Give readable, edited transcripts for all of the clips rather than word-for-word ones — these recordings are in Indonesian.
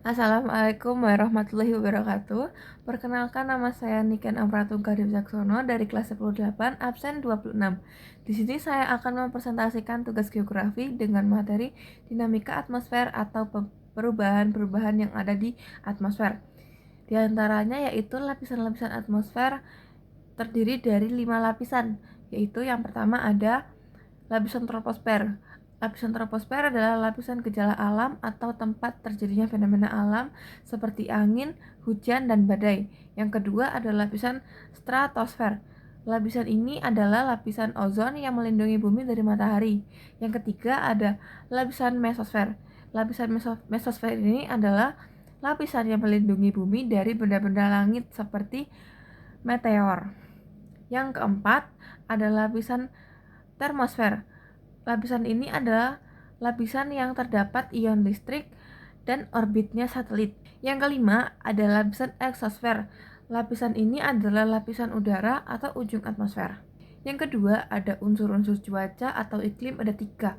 Assalamualaikum warahmatullahi wabarakatuh. Perkenalkan, nama saya Niken Amratung Karim Saksono dari kelas 10-8 absen 26. Di sini saya akan mempresentasikan tugas geografi dengan materi dinamika atmosfer atau perubahan-perubahan yang ada di atmosfer. Di antaranya yaitu lapisan-lapisan atmosfer terdiri dari 5 lapisan, yaitu yang pertama ada lapisan troposfer. Lapisan troposfer adalah lapisan gejala alam atau tempat terjadinya fenomena alam seperti angin, hujan, dan badai. Yang kedua ada lapisan stratosfer. Lapisan ini adalah lapisan ozon yang melindungi bumi dari matahari. Yang ketiga ada lapisan mesosfer. Lapisan mesosfer ini adalah lapisan yang melindungi bumi dari benda-benda langit seperti meteor. Yang keempat ada lapisan termosfer. Lapisan ini adalah lapisan yang terdapat ion listrik dan orbitnya satelit. Yang kelima ada lapisan eksosfer. Lapisan ini adalah lapisan udara atau ujung atmosfer. Yang kedua ada unsur-unsur cuaca atau iklim, ada 3,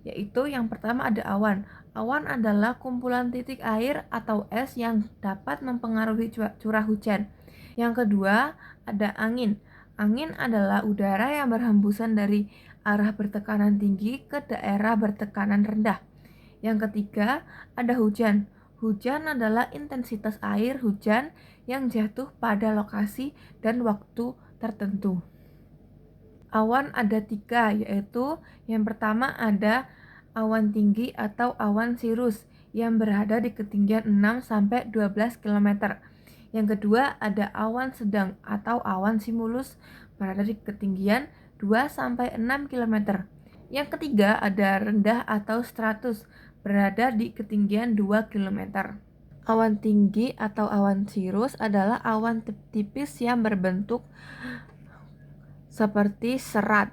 yaitu yang pertama ada awan. Awan adalah kumpulan titik air atau es yang dapat mempengaruhi curah hujan. Yang kedua ada angin. Angin adalah udara yang berhembusan dari arah bertekanan tinggi ke daerah bertekanan rendah. Yang ketiga, ada hujan. Hujan adalah intensitas air hujan yang jatuh pada lokasi dan waktu tertentu. Awan ada 3, yaitu yang pertama ada awan tinggi atau awan cirrus yang berada di ketinggian 6-12 km. Yang kedua ada awan sedang atau awan cumulus berada di ketinggian 2-6 km. Yang ketiga ada rendah atau stratus berada di ketinggian 2 km. Awan tinggi atau awan cirrus adalah awan tipis yang berbentuk seperti serat.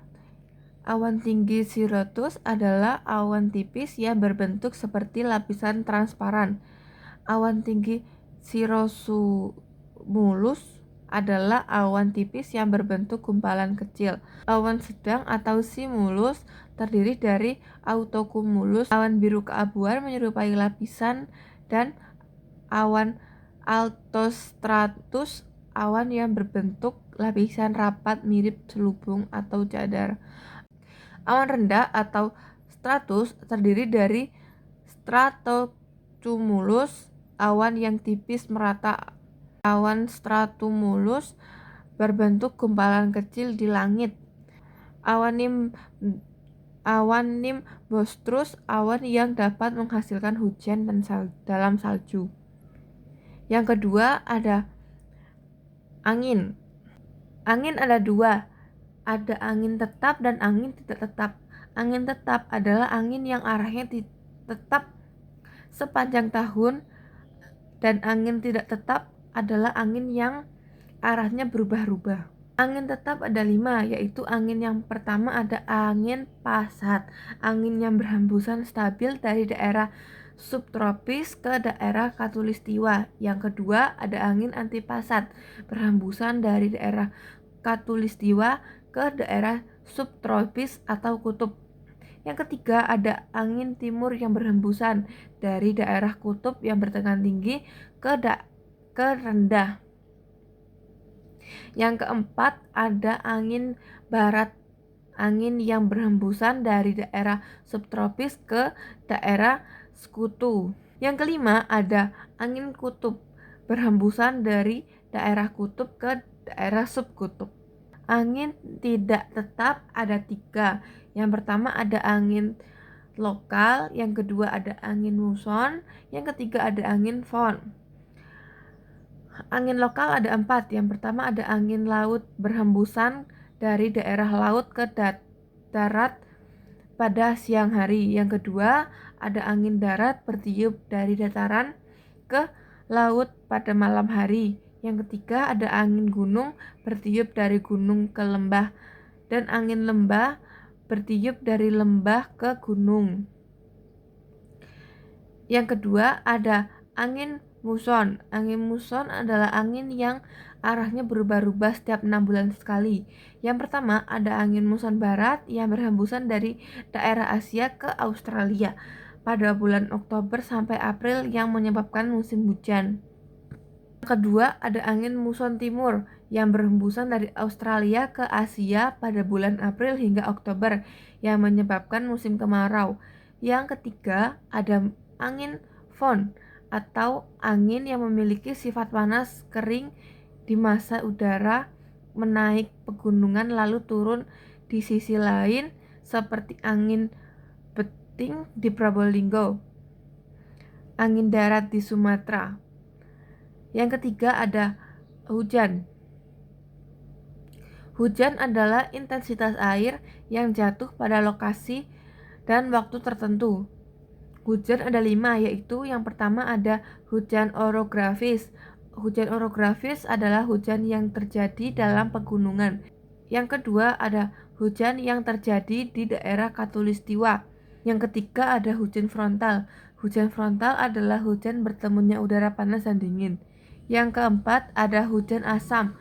Awan tinggi cirrus adalah awan tipis yang berbentuk seperti lapisan transparan. Awan tinggi cirrocumulus adalah awan tipis yang berbentuk gumpalan kecil. Awan sedang atau cumulus terdiri dari autocumulus. Awan biru keabuan menyerupai lapisan, dan awan altostratus awan yang berbentuk lapisan rapat mirip selubung atau cadar. Awan rendah atau stratus terdiri dari stratocumulus, awan yang tipis merata. Awan stratumulus berbentuk gumpalan kecil di langit. Awan nimbostrus awan yang dapat menghasilkan hujan dan dalam salju. Yang kedua ada angin. Angin ada 2, ada angin tetap dan angin tidak tetap. Angin tetap adalah angin yang arahnya tetap sepanjang tahun, dan angin tidak tetap adalah angin yang arahnya berubah-ubah. Angin tetap ada 5, yaitu angin yang pertama ada angin pasat, angin yang berhembusan stabil dari daerah subtropis ke daerah khatulistiwa. Yang kedua ada angin antipasat, berhembusan dari daerah khatulistiwa ke daerah subtropis atau kutub. Yang ketiga ada angin timur yang berhembusan dari daerah kutub yang bertekanan tinggi ke rendah. Yang keempat ada angin barat, angin yang berhembusan dari daerah subtropis ke daerah sekutu. Yang kelima ada angin kutub, berhembusan dari daerah kutub ke daerah subkutub. Angin tidak tetap ada 3. Yang pertama ada angin lokal, yang kedua ada angin muson, yang ketiga ada angin fon. Angin lokal ada 4. Yang pertama ada angin laut, berhembusan dari daerah laut ke darat pada siang hari. Yang kedua ada angin darat, bertiup dari dataran ke laut pada malam hari. Yang ketiga ada angin gunung, bertiup dari gunung ke lembah, dan angin lembah bertiup dari lembah ke gunung. Yang kedua ada angin muson. Angin muson adalah angin yang arahnya berubah-ubah setiap 6 bulan sekali. Yang pertama ada angin muson barat yang berhembusan dari daerah Asia ke Australia pada bulan Oktober sampai April yang menyebabkan musim hujan. Kedua, ada angin muson timur yang berhembusan dari Australia ke Asia pada bulan April hingga Oktober yang menyebabkan musim kemarau. Yang ketiga, ada angin Von atau angin yang memiliki sifat panas kering di masa udara menaik pegunungan lalu turun di sisi lain seperti angin beting di Probolinggo, angin darat di Sumatera. Yang ketiga ada hujan. Hujan adalah intensitas air yang jatuh pada lokasi dan waktu tertentu. Hujan ada 5, yaitu yang pertama ada hujan orografis. Hujan orografis adalah hujan yang terjadi dalam pegunungan. Yang kedua ada hujan yang terjadi di daerah Khatulistiwa. Yang ketiga ada hujan frontal. Hujan frontal adalah hujan bertemunya udara panas dan dingin. Yang keempat ada hujan asam.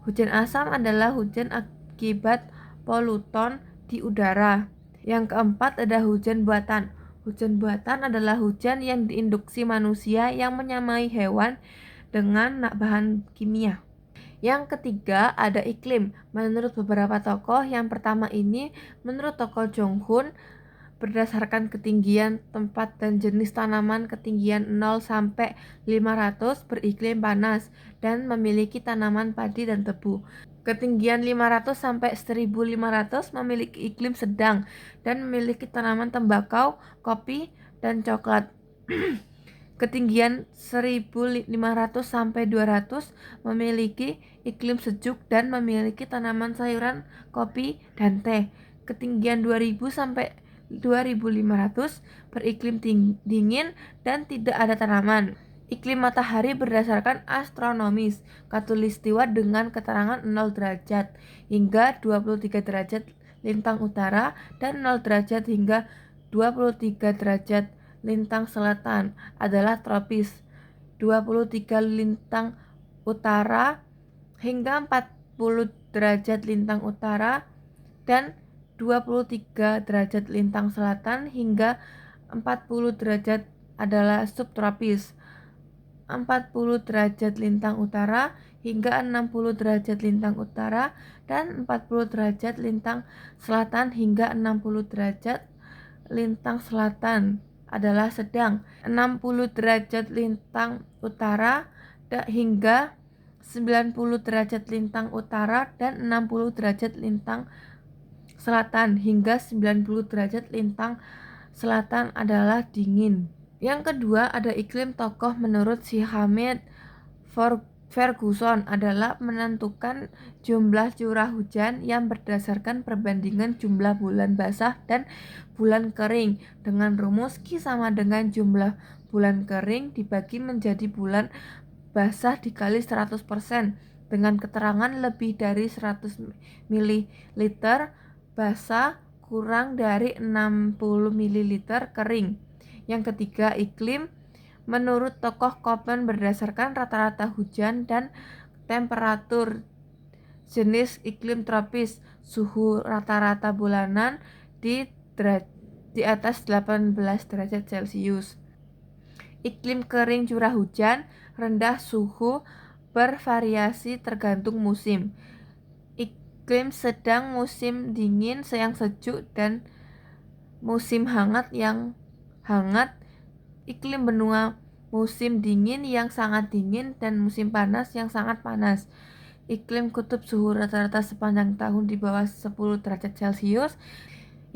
Hujan asam adalah hujan akibat polutan di udara. Yang keempat ada hujan buatan. Hujan buatan adalah hujan yang diinduksi manusia yang menyamai hewan dengan bahan kimia. Yang ketiga ada iklim. Menurut beberapa tokoh, yang pertama ini menurut tokoh Jonghun, berdasarkan ketinggian tempat dan jenis tanaman, ketinggian 0 sampai 500 beriklim panas dan memiliki tanaman padi dan tebu. Ketinggian 500 sampai 1500 memiliki iklim sedang dan memiliki tanaman tembakau, kopi, dan coklat. Ketinggian 1500 sampai 200 memiliki iklim sejuk dan memiliki tanaman sayuran, kopi, dan teh. Ketinggian 2000 sampai 2500 beriklim dingin dan tidak ada tanaman. Iklim matahari berdasarkan astronomis, khatulistiwa dengan keterangan 0 derajat hingga 23 derajat lintang utara dan 0 derajat hingga 23 derajat lintang selatan adalah tropis. 23 lintang utara hingga 40 derajat lintang utara dan 23 derajat lintang selatan hingga 40 derajat adalah subtropis. 40 derajat lintang utara hingga 60 derajat lintang utara dan 40 derajat lintang selatan hingga 60 derajat lintang selatan adalah sedang. 60 derajat lintang utara hingga 90 derajat lintang utara dan 60 derajat lintang selatan hingga 90 derajat lintang selatan adalah dingin. Yang kedua ada iklim tokoh menurut si Hamid Ferguson adalah menentukan jumlah curah hujan yang berdasarkan perbandingan jumlah bulan basah dan bulan kering dengan rumus Q sama dengan jumlah bulan kering dibagi menjadi bulan basah dikali 100% dengan keterangan lebih dari 100 ml basah kurang dari 60 ml kering. Yang ketiga iklim menurut tokoh Koppen berdasarkan rata-rata hujan dan temperatur jenis iklim tropis, suhu rata-rata bulanan di atas 18 derajat Celcius. Iklim kering curah hujan, rendah suhu bervariasi tergantung musim. Iklim sedang musim dingin yang sejuk dan musim hangat yang hangat. Iklim benua musim dingin yang sangat dingin dan musim panas yang sangat panas. Iklim kutub suhu rata-rata sepanjang tahun di bawah 10 derajat Celcius.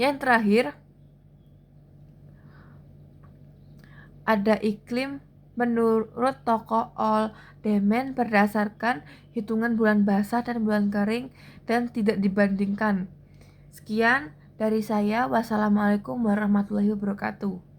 Yang terakhir ada iklim menurut tokoh Oldman berdasarkan hitungan bulan basah dan bulan kering dan tidak dibandingkan. Sekian dari saya. Wassalamualaikum warahmatullahi wabarakatuh.